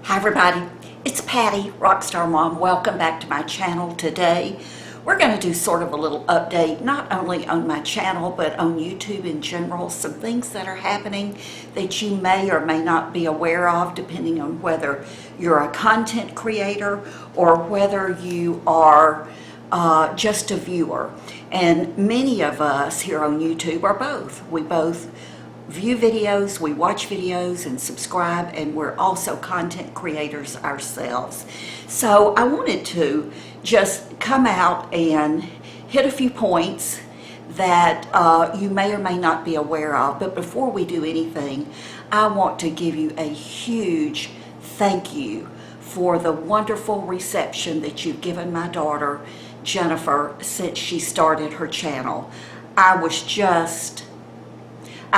Hi everybody, it's Patty, Rockstar Mom. Welcome back to my channel. Today we're going to do sort of a little update, not only on my channel but on YouTube in general. Some things that are happening that you may or may not be aware of, depending on whether you're a content creator or whether you are just a viewer. And many of us here on YouTube are both. We both view videos, we watch videos and subscribe, and we're also content creators ourselves. So I wanted to just come out and hit a few points that you may or may not be aware of. But before we do anything, I want to give you a huge thank you for the wonderful reception that you've given my daughter Jennifer since she started her channel. I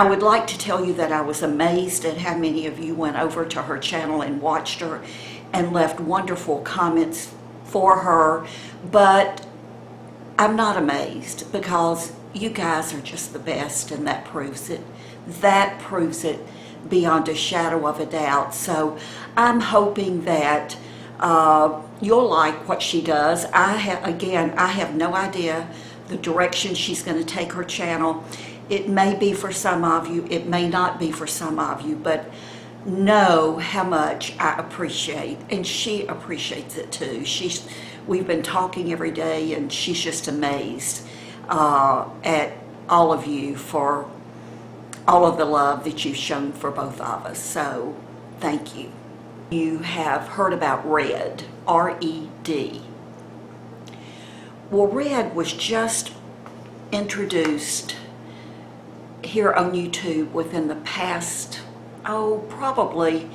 would like to tell you that I was amazed at how many of you went over to her channel and watched her and left wonderful comments for her, but I'm not amazed because you guys are just the best, and that proves it. That proves it beyond a shadow of a doubt. So I'm hoping that you'll like what she does. I have no idea the direction she's going to take her channel. It may be for some of you, it may not be for some of you, but know how much I appreciate, and she appreciates it too. We've been talking every day, and she's just amazed at all of you for all of the love that you've shown for both of us. So thank you. You have heard about Red, R-E-D. Well, Red was just introduced here on YouTube within the past, probably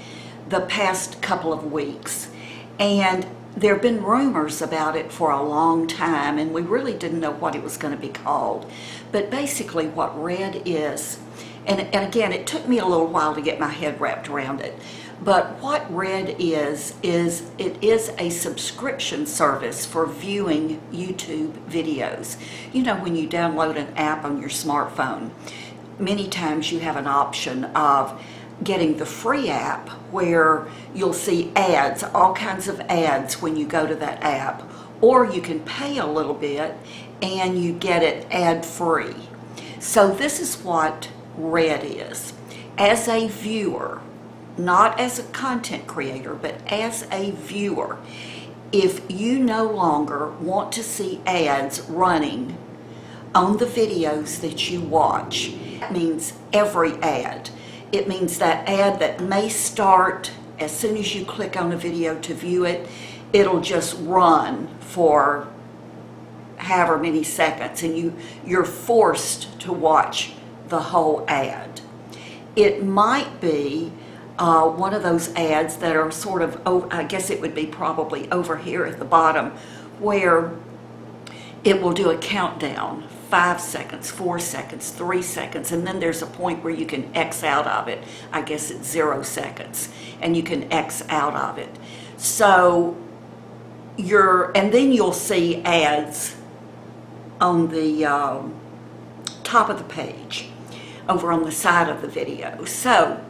the past couple of weeks. And there have been rumors about it for a long time, and we really didn't know what it was going to be called. But basically what Red is, and again, it took me a little while to get my head wrapped around it, but what Red is it is a subscription service for viewing YouTube videos. You know, when you download an app on your smartphone, many times you have an option of getting the free app where you'll see ads, all kinds of ads when you go to that app, or you can pay a little bit and you get it ad-free. So this is what Red is. As a viewer, not as a content creator, but as a viewer, if you no longer want to see ads running on the videos that you watch, that means every ad. It means that ad that may start as soon as you click on a video to view it, it'll just run for however many seconds, and you're forced to watch the whole ad. It might be one of those ads that are sort of, I guess it would be probably over here at the bottom, where it will do a countdown, 5 seconds, 4 seconds, 3 seconds, and then there's a point where you can X out of it. I guess it's 0 seconds, and you can X out of it. So and then you'll see ads on the top of the page, over on the side of the video. So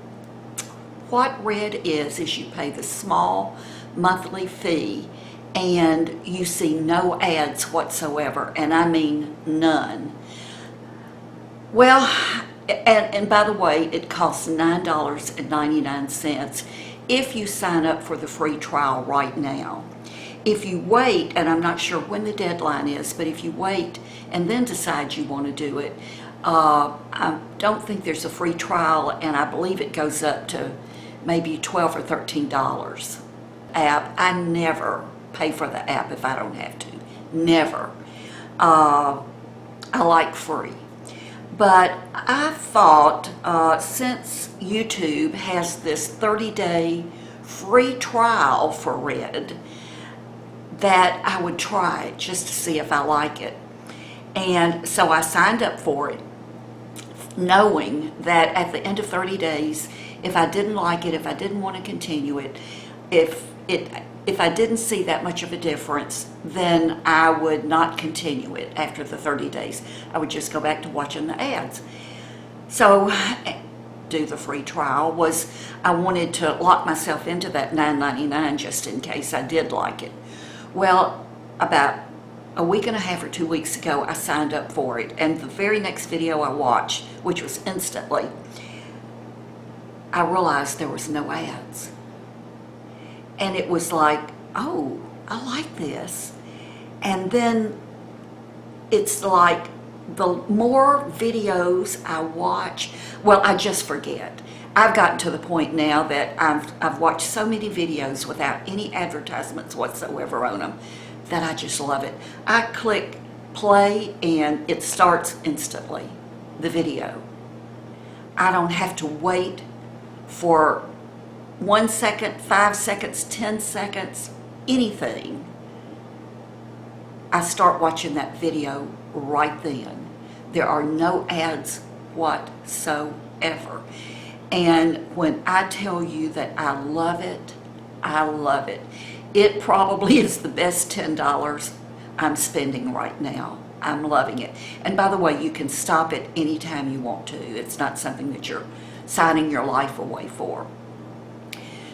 what Red is you pay the small monthly fee and you see no ads whatsoever, and I mean none. Well, and by the way, it costs $9.99 if you sign up for the free trial right now. If you wait, and I'm not sure when the deadline is, but if you wait and then decide you want to do it, I don't think there's a free trial, and I believe it goes up to maybe $12 or $13. App, I never pay for the app if I don't have to. Never. I like free. But I thought since YouTube has this 30-day free trial for Red, that I would try it just to see if I like it. And so I signed up for it, knowing that at the end of 30 days, if I didn't like it, if I didn't want to continue it, if I didn't see that much of a difference, then I would not continue it after the 30 days. I would just go back to watching the ads. So do the free trial was I wanted to lock myself into that $9.99 just in case I did like it. Well, about a week and a half or 2 weeks ago, I signed up for it, and the very next video I watched, which was instantly, I realized there was no ads. And it was like, oh, I like this. And then it's like the more videos I watch, well, I just forget. I've gotten to the point now that I've watched so many videos without any advertisements whatsoever on them that I just love it. I click play and it starts instantly, the video. I don't have to wait for 1 second, 5 seconds, 10 seconds, anything. I start watching that video right then. There are no ads whatsoever. And when I tell you that I love it, I love it. It probably is the best $10 I'm spending right now. I'm loving it. And by the way, you can stop it anytime you want to. It's not something that you're signing your life away for.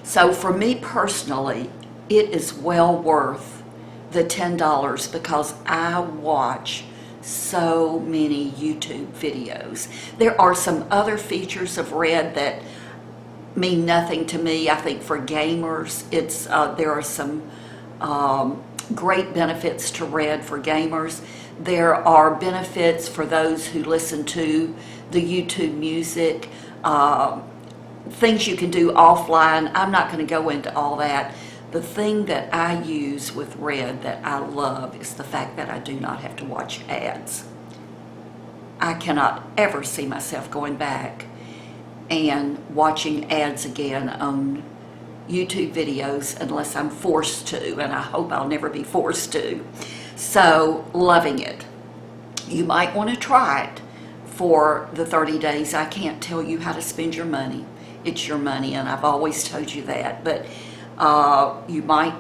So for me personally, it is well worth the $10 because I watch so many YouTube videos. There are some other features of Red that mean nothing to me. I think for gamers, there are some great benefits to Red for gamers. There are benefits for those who listen to the YouTube music, things you can do offline. I'm not going to go into all that. The thing that I use with Red that I love is the fact that I do not have to watch ads. I cannot ever see myself going back and watching ads again on YouTube videos unless I'm forced to, and I hope I'll never be forced to. So, loving it. You might want to try it for the 30 days. I can't tell you how to spend your money. It's your money, and I've always told you that. But you might,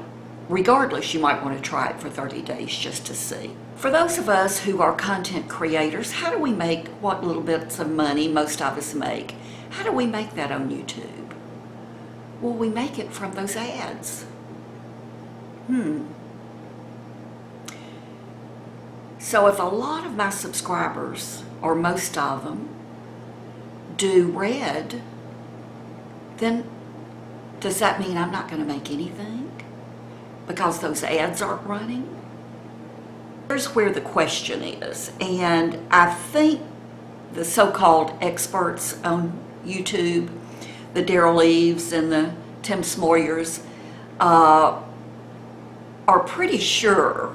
regardless, you might want to try it for 30 days just to see. For those of us who are content creators, how do we make what little bits of money most of us make? How do we make that on YouTube? Well, we make it from those ads. So if a lot of my subscribers, or most of them, do Red, then does that mean I'm not going to make anything because those ads aren't running? Here's where the question is, and I think the so-called experts on YouTube, the Daryl Eves and the Tim Smoyers, are pretty sure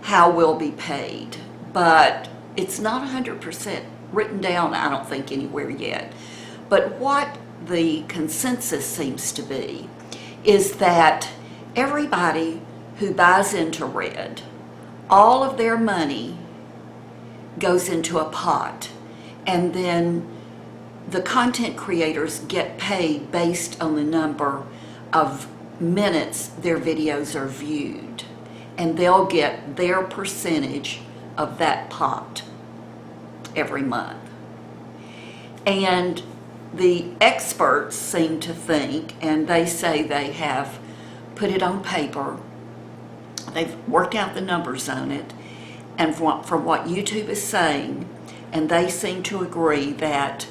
how we'll be paid, but it's not 100% written down, I don't think, anywhere yet. But what the consensus seems to be is that everybody who buys into Red, all of their money goes into a pot, and then the content creators get paid based on the number of minutes their videos are viewed, and they'll get their percentage of that pot every month. And the experts seem to think, and they say they have put it on paper, they've worked out the numbers on it, and from what YouTube is saying, and they seem to agree that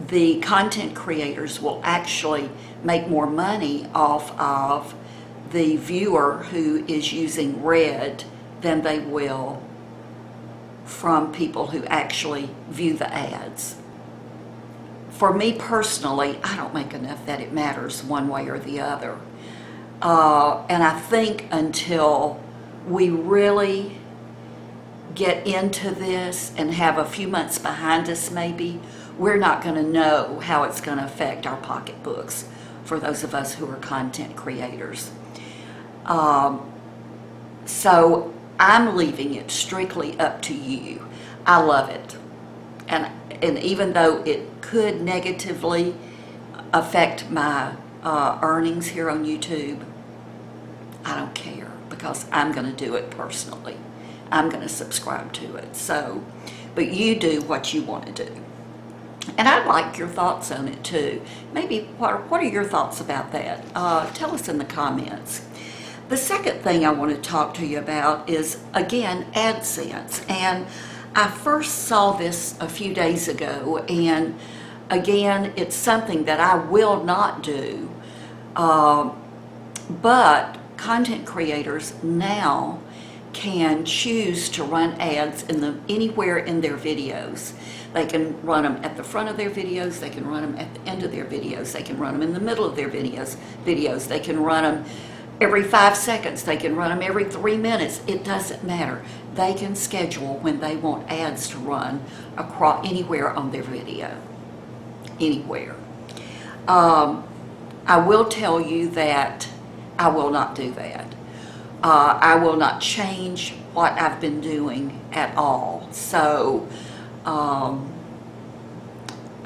the content creators will actually make more money off of the viewer who is using Red than they will from people who actually view the ads. For me personally, I don't make enough that it matters one way or the other. And I think until we really get into this and have a few months behind us maybe, we're not going to know how it's going to affect our pocketbooks for those of us who are content creators. So I'm leaving it strictly up to you. I love it. And even though it could negatively affect my earnings here on YouTube, I don't care because I'm going to do it personally. I'm going to subscribe to it. So, but you do what you want to do. And I'd like your thoughts on it too. Maybe what are your thoughts about that? Tell us in the comments. The second thing I want to talk to you about is, again, AdSense. And I first saw this a few days ago, and again, it's something that I will not do, but content creators now can choose to run ads anywhere in their videos. They can run them at the front of their videos, they can run them at the end of their videos, they can run them in the middle of their videos, they can run them every 5 seconds, they can run them every 3 minutes. It doesn't matter. They can schedule when they want ads to run across anywhere on their video. Anywhere. I will tell you that I will not do that. I will not change what I've been doing at all. So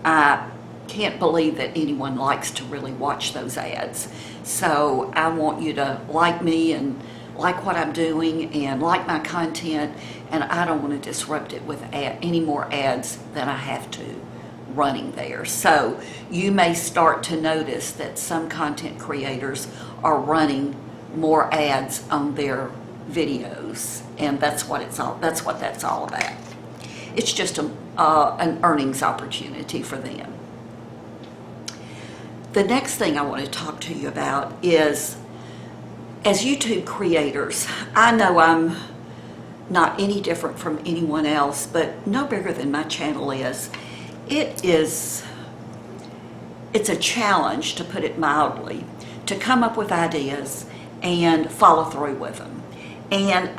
I can't believe that anyone likes to really watch those ads. So I want you to like me and like what I'm doing and like my content, and I don't want to disrupt it with any more ads than I have to running there. So you may start to notice that some content creators are running more ads on their videos, and that's what that's all about. It's just an earnings opportunity for them. The next thing I want to talk to you about is, as YouTube creators, I know I'm not any different from anyone else, but no bigger than my channel is. It's a challenge, to put it mildly, to come up with ideas and follow through with them. And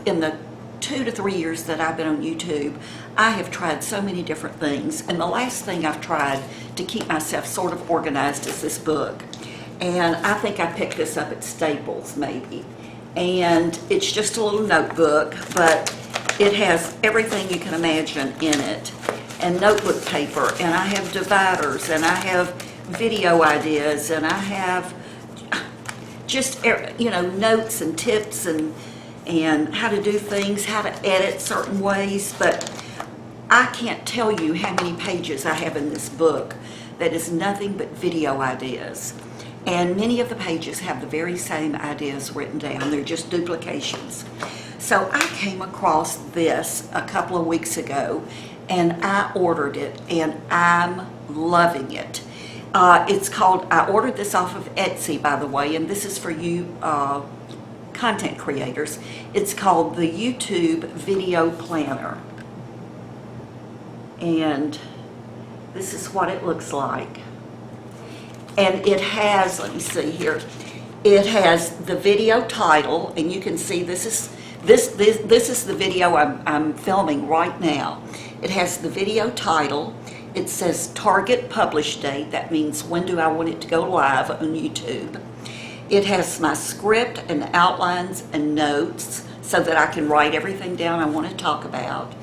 in the 2 to 3 years that I've been on YouTube, I have tried so many different things. And the last thing I've tried to keep myself sort of organized is this book. And I think I picked this up at Staples, maybe. And it's just a little notebook, but it has everything you can imagine in it. And notebook paper, and I have dividers, and I have video ideas, and I have just, notes and tips and how to do things, how to edit certain ways. But I can't tell you how many pages I have in this book that is nothing but video ideas. And many of the pages have the very same ideas written down. They're just duplications. So I came across this a couple of weeks ago, and I ordered it, and I'm loving it. I ordered this off of Etsy, by the way, and this is for you content creators. It's called the YouTube Video Planner. And this is what it looks like. And it has, let me see here, it has the video title, and you can see this is the video I'm filming right now. It has the video title. It says target publish date. That means when do I want it to go live on YouTube. It has my script and outlines and notes so that I can write everything down I want to talk about.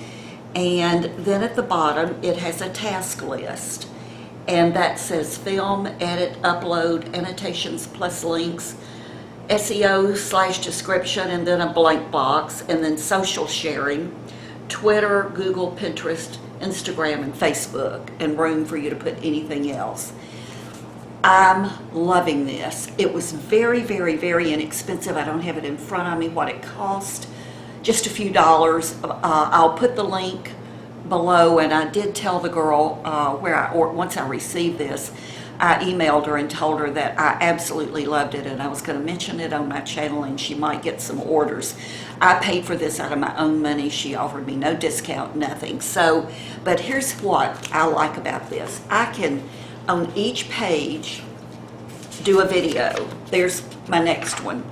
And then at the bottom, it has a task list. And that says film, edit, upload, annotations plus links, SEO/description, and then a blank box, and then social sharing, Twitter, Google, Pinterest, Instagram, and Facebook, and room for you to put anything else. I'm loving this. It was very, very, very inexpensive. I don't have it in front of me what it cost, just a few dollars. I'll put the link below, and I did tell the girl once I received this, I emailed her and told her that I absolutely loved it, and I was going to mention it on my channel, and she might get some orders. I paid for this out of my own money. She offered me no discount, nothing. So, but here's what I like about this. I can, on each page, do a video. There's my next one.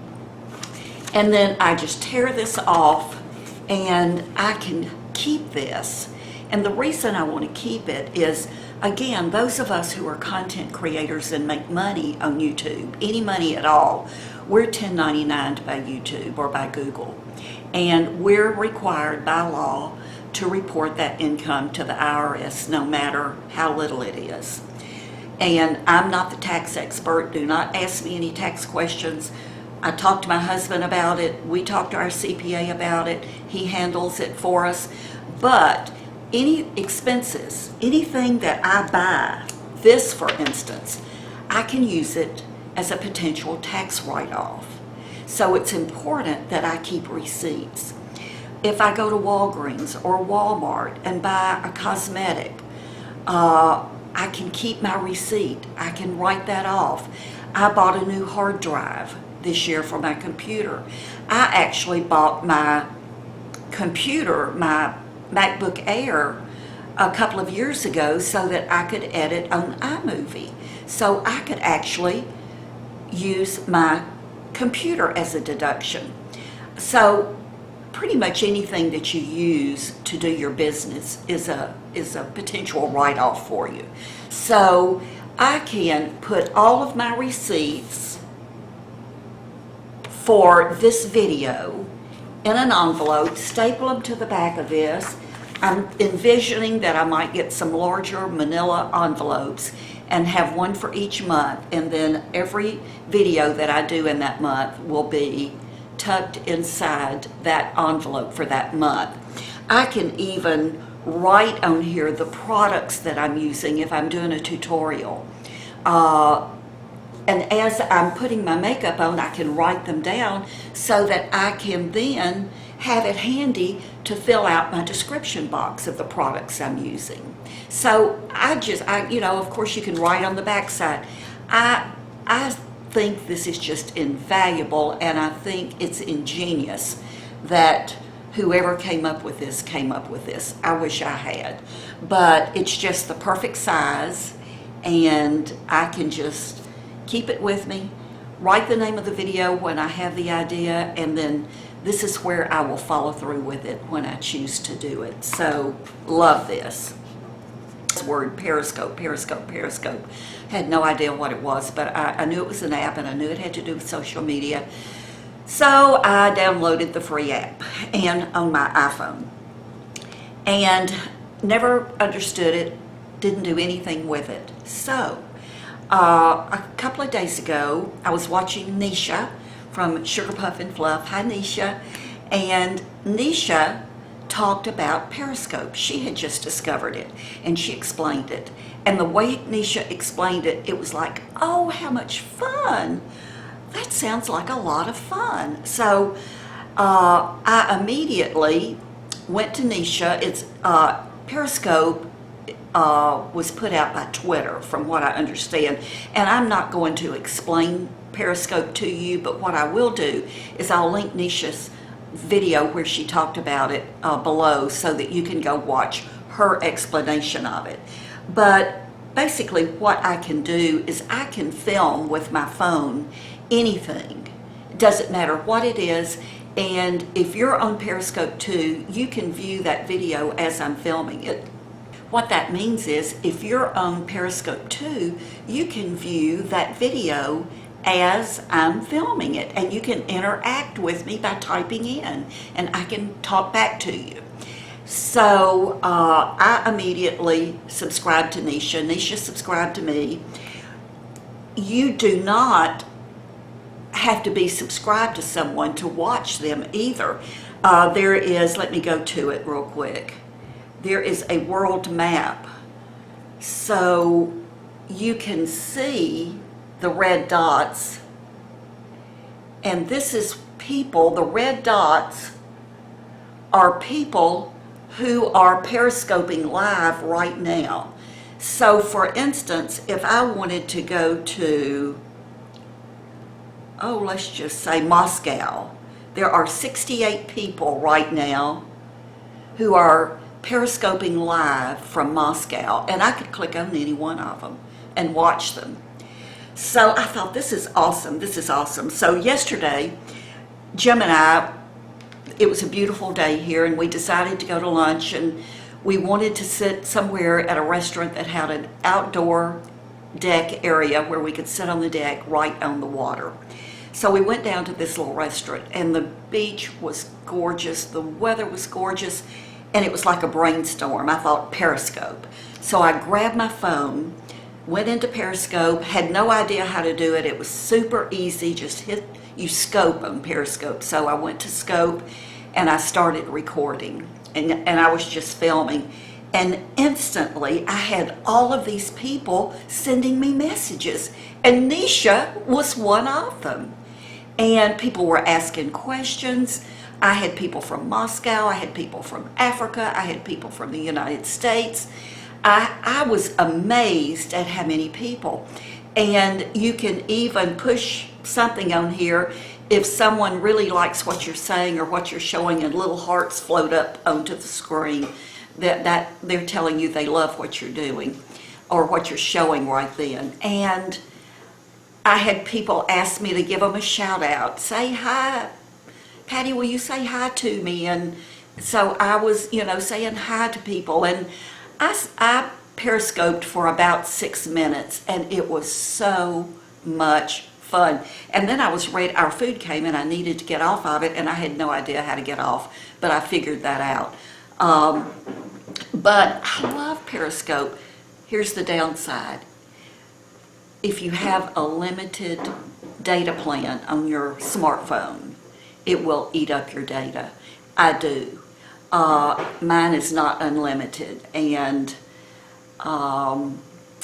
And then I just tear this off, and I can keep this. And the reason I want to keep it is, again, those of us who are content creators and make money on YouTube, any money at all, we're 1099'd by YouTube or by Google. And we're required by law to report that income to the IRS, no matter how little it is. And I'm not the tax expert. Do not ask me any tax questions. I talked to my husband about it. We talked to our CPA about it. He handles it for us. But any expenses, anything that I buy, this for instance, I can use it as a potential tax write-off. So it's important that I keep receipts. If I go to Walgreens or Walmart and buy a cosmetic, I can keep my receipt. I can write that off. I bought a new hard drive this year for my computer. I actually bought my computer, my MacBook Air, a couple of years ago so that I could edit on iMovie. So I could actually use my computer as a deduction. So pretty much anything that you use to do your business is a potential write-off for you. So I can put all of my receipts for this video in an envelope, staple them to the back of this. I'm envisioning that I might get some larger manila envelopes and have one for each month, and then every video that I do in that month will be tucked inside that envelope for that month. I can even write on here the products that I'm using if I'm doing a tutorial. And as I'm putting my makeup on, I can write them down so that I can then have it handy to fill out my description box of the products I'm using. So of course you can write on the back side. I think this is just invaluable, and I think it's ingenious that whoever came up with this. I wish I had. But it's just the perfect size, and I can just keep it with me, write the name of the video when I have the idea, and then this is where I will follow through with it when I choose to do it. So, love this. This word Periscope. Had no idea what it was, but I knew it was an app, and I knew it had to do with social media. So I downloaded the free app and on my iPhone, and never understood it, didn't do anything with it. So a couple of days ago, I was watching Nisha from Sugar Puff and Fluff. Hi, Nisha. And Nisha talked about Periscope. She had just discovered it, and she explained it. And the way Nisha explained it, it was like, oh, how much fun. That sounds like a lot of fun. So I immediately went to Nisha. It's Periscope was put out by Twitter, from what I understand. And I'm not going to explain Periscope to you, but what I will do is I'll link Nisha's video where she talked about it below so that you can go watch her explanation of it. But basically what I can do is I can film with my phone anything. It doesn't matter what it is. And if you're on Periscope too, you can view that video as I'm filming it. What that means is if you're on Periscope too, you can view that video as I'm filming it, and you can interact with me by typing in, and I can talk back to you. So I immediately subscribed to Nisha. Nisha subscribed to me. You do not have to be subscribed to someone to watch them either. There is, let me go to it real quick. There is a world map. So you can see the red dots, and this is people. The red dots are people who are periscoping live right now. So for instance, if I wanted to go to, let's just say Moscow, there are 68 people right now who are periscoping live from Moscow, and I could click on any one of them and watch them. So I thought, this is awesome. So yesterday, Jim and I, it was a beautiful day here, and we decided to go to lunch, and we wanted to sit somewhere at a restaurant that had an outdoor deck area where we could sit on the deck right on the water. So we went down to this little restaurant, and the beach was gorgeous, the weather was gorgeous, and it was like a brainstorm. I thought, Periscope. So I grabbed my phone, went into Periscope, had no idea how to do it. It was super easy, just you scope on Periscope. So I went to scope and I started recording, and I was just filming. And instantly, I had all of these people sending me messages, and Nisha was one of them. And people were asking questions. I had people from Moscow, I had people from Africa, I had people from the United States. I was amazed at how many people. And you can even push something on here if someone really likes what you're saying or what you're showing, and little hearts float up onto the screen that they're telling you they love what you're doing or what you're showing right then. And I had people ask me to give them a shout out. Say hi, Patty, will you say hi to me? And so I was, saying hi to people. And I periscoped for about 6 minutes, and it was so much fun. And then I was ready, our food came, and I needed to get off of it, and I had no idea how to get off, but I figured that out. But I love Periscope. Here's the downside. If you have a limited data plan on your smartphone, it will eat up your data. I do. Mine is not unlimited, and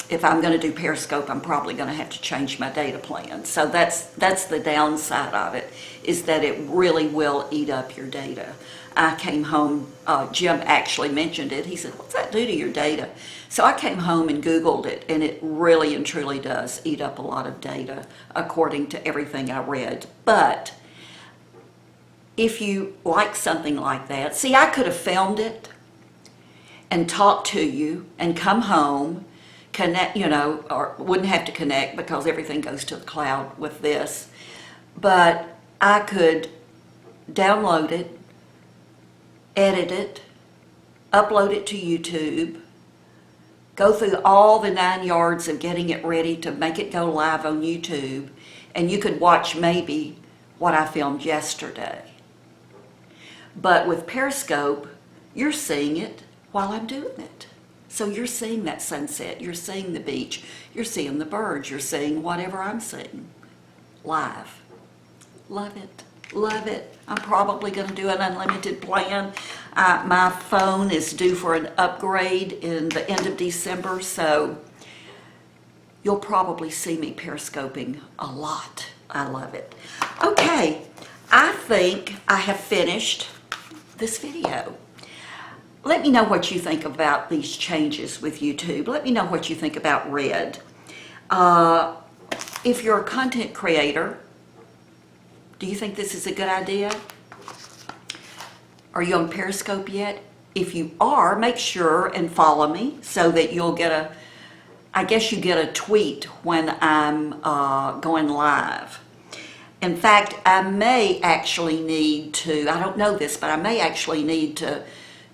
if I'm going to do Periscope, I'm probably going to have to change my data plan. So that's the downside of it, is that it really will eat up your data. I came home, Jim actually mentioned it. He said, what's that do to your data? So I came home and Googled it, and it really and truly does eat up a lot of data, according to everything I read. But if you like something like that, see, I could have filmed it and talked to you and come home, connect, or wouldn't have to connect because everything goes to the cloud with this. But I could download it, edit it, upload it to YouTube, go through all the 9 yards of getting it ready to make it go live on YouTube, and you could watch maybe what I filmed yesterday. But with Periscope, you're seeing it while I'm doing it. So you're seeing that sunset, you're seeing the beach, you're seeing the birds, you're seeing whatever I'm seeing live. Love it. Love it. I'm probably going to do an unlimited plan. My phone is due for an upgrade in the end of December, so you'll probably see me periscoping a lot. I love it. Okay, I think I have finished this video. Let me know what you think about these changes with YouTube. Let me know what you think about Red. If you're a content creator, do you think this is a good idea? Are you on Periscope yet? If you are, make sure and follow me so that you'll get I guess you get a tweet when I'm going live. In fact, I may actually need to, I don't know this, but I may actually need to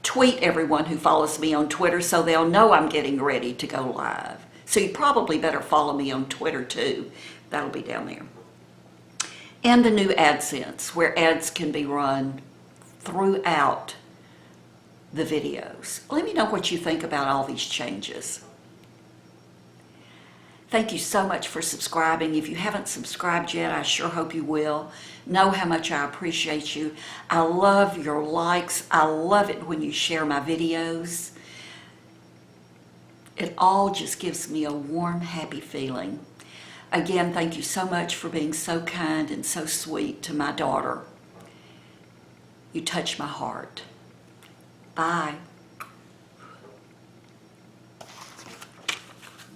tweet everyone who follows me on Twitter so they'll know I'm getting ready to go live. So you probably better follow me on Twitter too. That'll be down there. And the new AdSense, where ads can be run throughout the videos. Let me know what you think about all these changes. Thank you so much for subscribing. If you haven't subscribed yet, I sure hope you will. Know how much I appreciate you. I love your likes. I love it when you share my videos. It all just gives me a warm, happy feeling. Again, thank you so much for being so kind and so sweet to my daughter. You touch my heart. Bye.